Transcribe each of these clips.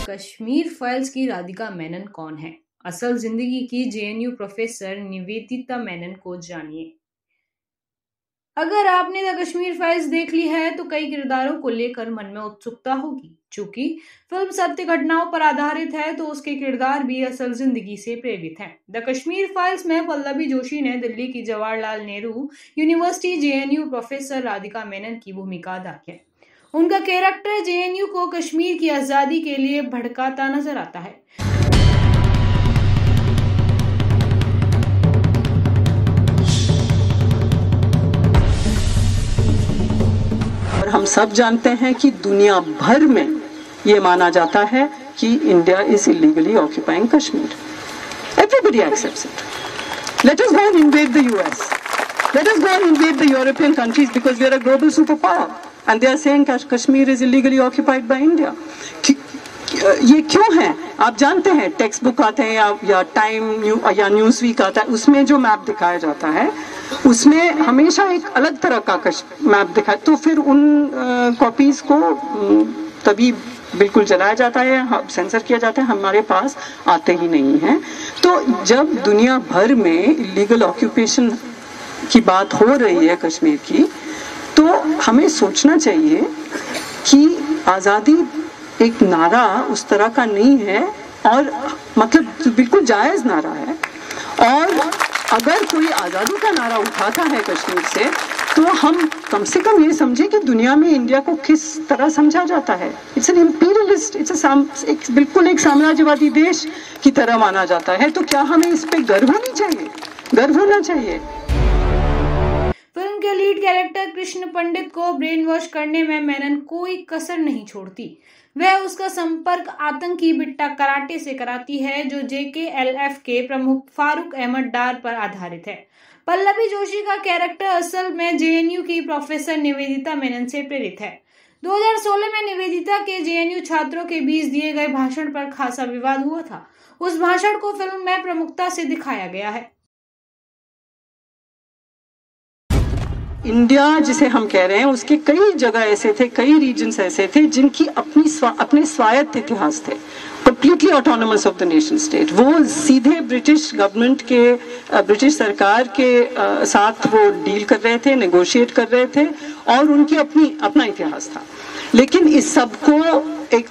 Kashmir files की राधिका मेनन कौन है? असल जिंदगी की जेएनयू प्रोफेसर निवेदिता मेनन को जानिए। अगर आपने द कश्मीर फाइल्स देख ली है तो कई किरदारों को लेकर मन में उत्सुकता होगी। चूंकि फिल्म सत्य घटनाओं पर आधारित है तो उसके किरदार भी असल जिंदगी से प्रेरित हैं। द कश्मीर फाइल्स में पल्लवी जोशी ने दिल्ली की Jawaharlal Nehru university JNU professor Radhika Menon की भूमिका अदा की है। उनका कैरेक्टर जेएनयू को कश्मीर की आजादी के लिए भड़काता नजर आता है। और हम सब जानते हैं कि दुनिया भर में ये माना जाता है कि India is illegally occupying Kashmir. Everybody accepts it. Let us go and invade the US. Let us go and invade the European countries because we are a global superpower. And they are saying Kashmir is illegally occupied by India. ये क्यों है? आप जानते हैं, text book आते हैं या time या न्यूज वीक आता है, उसमें जो मैप दिखाया जाता है उसमें हमेशा एक अलग तरह का मैप दिखाए, तो फिर उन कॉपीज को तभी बिल्कुल जलाया जाता है, सेंसर किया जाता है, हमारे पास आते ही नहीं है। तो जब दुनिया भर में इलीगल ऑक्यूपेशन की बात हो रही है कश्मीर की, तो हमें सोचना चाहिए कि आज़ादी एक नारा उस तरह का नहीं है, और मतलब बिल्कुल जायज़ नारा है। और अगर कोई आज़ादी का नारा उठाता है कश्मीर से, तो हम कम से कम ये समझें कि दुनिया में इंडिया को किस तरह समझा जाता है। इट्स एन इंपीरियलिस्ट, इट्स बिल्कुल एक साम्राज्यवादी देश की तरह माना जाता है। तो क्या हमें इस पे गर्व होनी चाहिए? गर्व होना चाहिए। फिल्म के लीड कैरेक्टर कृष्ण पंडित को ब्रेन वॉश करने में मेनन कोई कसर नहीं छोड़ती। वह उसका संपर्क आतंकी बिट्टा कराटे से कराती है, जो JKLF के प्रमुख फारूक अहमद डार पर आधारित है। पल्लवी जोशी का कैरेक्टर असल में जेएनयू की प्रोफेसर निवेदिता मेनन से प्रेरित है। 2016 में निवेदिता के जेएनयू छात्रों के बीच दिए गए भाषण पर खासा विवाद हुआ था। उस भाषण को फिल्म में प्रमुखता से दिखाया गया है। इंडिया जिसे हम कह रहे हैं, उसके कई जगह ऐसे थे, कई रीजन्स ऐसे थे जिनकी अपने स्वायत्त इतिहास थे, completely autonomous of the nation state. वो सीधे ब्रिटिश गवर्नमेंट के, ब्रिटिश सरकार के साथ वो डील कर रहे थे, नेगोशिएट कर रहे थे, और उनकी अपना इतिहास था। लेकिन इस सब को एक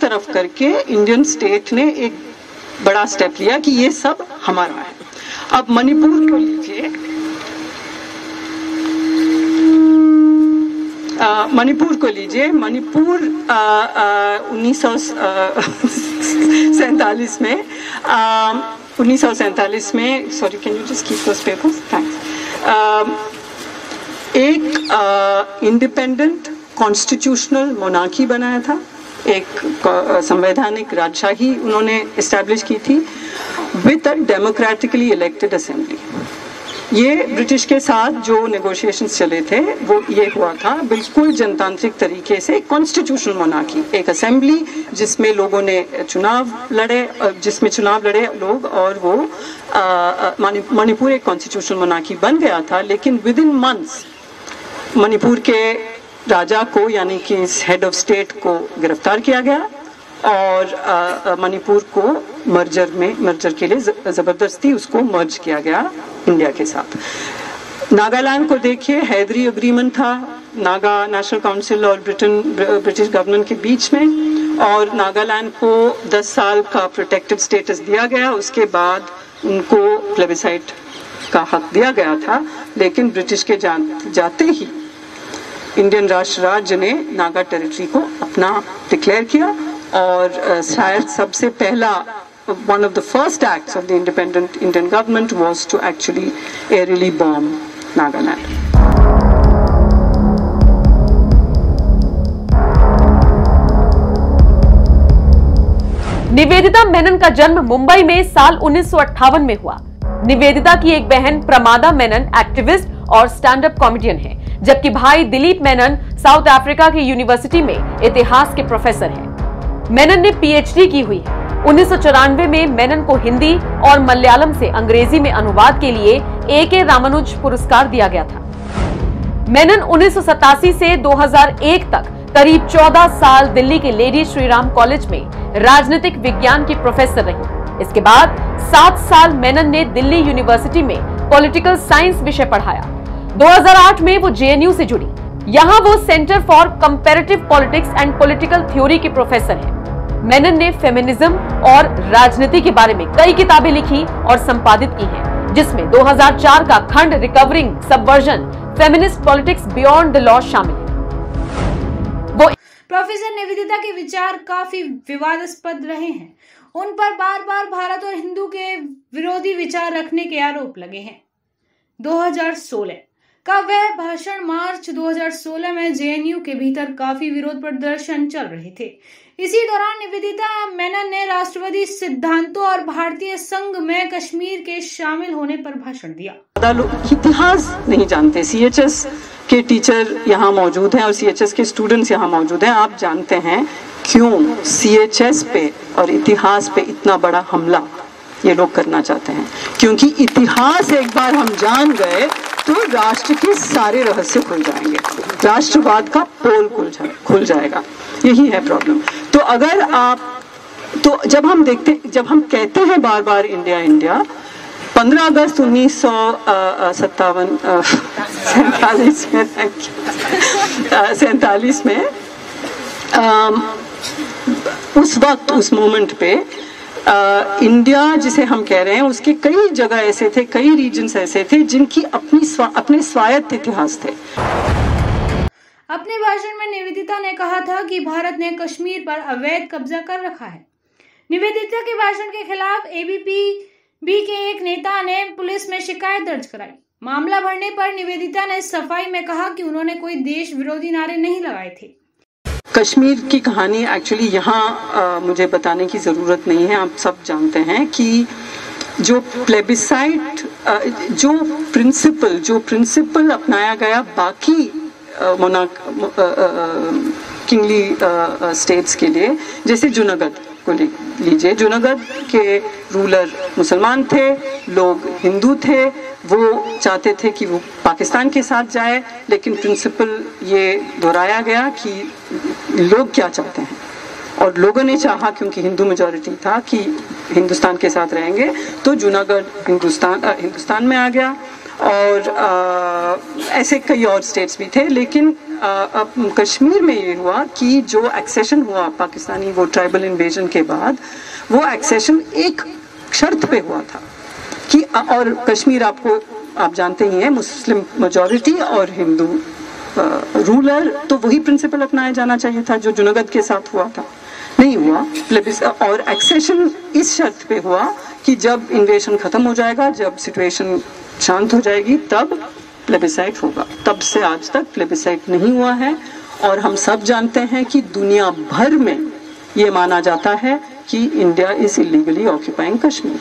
तरफ करके इंडियन स्टेट ने एक बड़ा स्टेप लिया कि ये सब हमारा है। अब मणिपुर को लीजिए, मणिपुर 1947 में sorry, can you just keep those papers, thanks. एक इंडिपेंडेंट कॉन्स्टिट्यूशनल मोनार्की बनाया था, एक संवैधानिक राजशाही उन्होंने एस्टैब्लिश की थी with a democratically elected assembly. ये ब्रिटिश के साथ जो नेगोशिएशंस चले थे वो ये हुआ था, बिल्कुल जनतांत्रिक तरीके से कॉन्स्टिट्यूशनल मोनार्की, एक असेंबली जिसमें लोगों ने चुनाव लड़े लोग, और वो मणिपुर एक कॉन्स्टिट्यूशनल मोनार्की बन गया था। लेकिन विद इन मंथ्स मणिपुर के राजा को, यानी कि हेड ऑफ स्टेट को गिरफ्तार किया गया, और मणिपुर को मर्जर के लिए जबरदस्ती उसको मर्ज किया गया इंडिया के साथ। नागालैंड को देखिए, हैदरी एग्रीमेंट था नागा नेशनल काउंसिल और ब्रिटिश गवर्नमेंट के बीच में, और नागालैंड को 10 साल का प्रोटेक्टेड स्टेटस दिया गया। उसके बाद उनको प्लेबिसाइट का हक दिया गया था, लेकिन ब्रिटिश के जाते ही इंडियन राष्ट्र राज्य ने नागा टेरिटरी को अपना डिक्लेयर किया, और शायद सबसे पहला one of the first acts of the independent Indian government was to actually aerially bomb Nagaland. Nivedita Menon का जन्म मुंबई में साल 1958 में हुआ। निवेदिता की एक बहन प्रमादा मेनन एक्टिविस्ट और स्टैंड अप कॉमेडियन है, जबकि भाई दिलीप मेनन साउथ अफ्रीका की यूनिवर्सिटी में इतिहास के प्रोफेसर हैं। मेनन ने PhD की हुई है। 1994 में मेनन को हिंदी और मलयालम से अंग्रेजी में अनुवाद के लिए A.K. रामानुज पुरस्कार दिया गया था। मेनन 1987 से 2001 तक करीब 14 साल दिल्ली के लेडी श्रीराम कॉलेज में राजनीतिक विज्ञान की प्रोफेसर रही। इसके बाद 7 साल मेनन ने दिल्ली यूनिवर्सिटी में पॉलिटिकल साइंस विषय पढ़ाया। 2008 में वो जेएनयू से जुड़ी। यहाँ वो centre for comparative politics and political theory की प्रोफेसर है। मेनन ने फेमिनिज्म और राजनीति के बारे में कई किताबें लिखी और संपादित की हैं, जिसमें 2004 का खंड recovering subversion feminist politics beyond the law शामिल है। वो प्रोफेसर निवेदिता के विचार काफी विवादास्पद रहे हैं। उन पर बार बार भारत और हिंदू के विरोधी विचार रखने के आरोप लगे हैं। 2016 का वह भाषण मार्च 2016 में जेएनयू के भीतर काफी विरोध प्रदर्शन चल रहे थे। इसी दौरान निवेदिता मेनन ने राष्ट्रवादी सिद्धांतों और भारतीय संघ में कश्मीर के शामिल होने पर भाषण दिया। ज्यादा लोग इतिहास नहीं जानते। सीएचएस के टीचर यहाँ मौजूद हैं और सीएचएस के स्टूडेंट्स यहाँ मौजूद हैं। आप जानते हैं क्यों सीएचएस पे और इतिहास पे इतना बड़ा हमला ये लोग करना चाहते हैं? क्योंकि इतिहास एक बार हम जान गए तो राष्ट्र के सारे रहस्य खुल जाएंगे, राष्ट्रवाद का पोल खुल जाएगा। यही है प्रॉब्लम। तो अगर आप जब हम कहते हैं बार बार इंडिया इंडिया, 15 अगस्त 1947 में उस वक्त उस मोमेंट पे इंडिया जिसे हम कह रहे हैं उसके कई जगह ऐसे थे, कई रीजन्स ऐसे थे जिनकी अपने स्वायत्त इतिहास थे। अपने भाषण में निवेदिता ने कहा था कि भारत ने कश्मीर पर अवैध कब्जा कर रखा है। निवेदिता के भाषण के खिलाफ एबीपी के एक नेता ने पुलिस में शिकायत दर्ज कराई। मामला बढ़ने पर निवेदिता ने सफाई में कहा कि उन्होंने कोई देश विरोधी नारे नहीं लगाए थे। कश्मीर की कहानी एक्चुअली यहाँ मुझे बताने की ज़रूरत नहीं है। आप सब जानते हैं कि जो प्लेबिसाइट जो प्रिंसिपल अपनाया गया बाकी किंगली स्टेट्स के लिए, जैसे जूनागढ़ को लीजिए। जूनागढ़ के रूलर मुसलमान थे, लोग हिंदू थे, वो चाहते थे कि वो पाकिस्तान के साथ जाए, लेकिन प्रिंसिपल ये दोहराया गया कि लोग क्या चाहते हैं, और लोगों ने चाहा क्योंकि हिंदू मेजॉरिटी था कि हिंदुस्तान के साथ रहेंगे, तो जूनागढ़ हिंदुस्तान में आ गया। और ऐसे कई और स्टेट्स भी थे, लेकिन कश्मीर में ये हुआ कि जो एक्सेशन हुआ पाकिस्तानी वो ट्राइबल इन्वेजन के बाद, वो एक्सेशन एक शर्त पे हुआ था कि और कश्मीर आप जानते ही हैं मुस्लिम मेजॉरिटी और हिंदू रूलर, तो वही प्रिंसिपल अपनाया जाना चाहिए था जो जूनागढ़ के साथ हुआ था, नहीं हुआ। और एक्सेशन इस शर्त पे हुआ कि जब इन्वेजन खत्म हो जाएगा, जब सिचुएशन शांत हो जाएगी, तब प्लेबिसाइट होगा। तब से आज तक प्लेबिसाइट नहीं हुआ है, और हम सब जानते हैं कि दुनिया भर में ये माना जाता है कि India is illegally occupying Kashmir.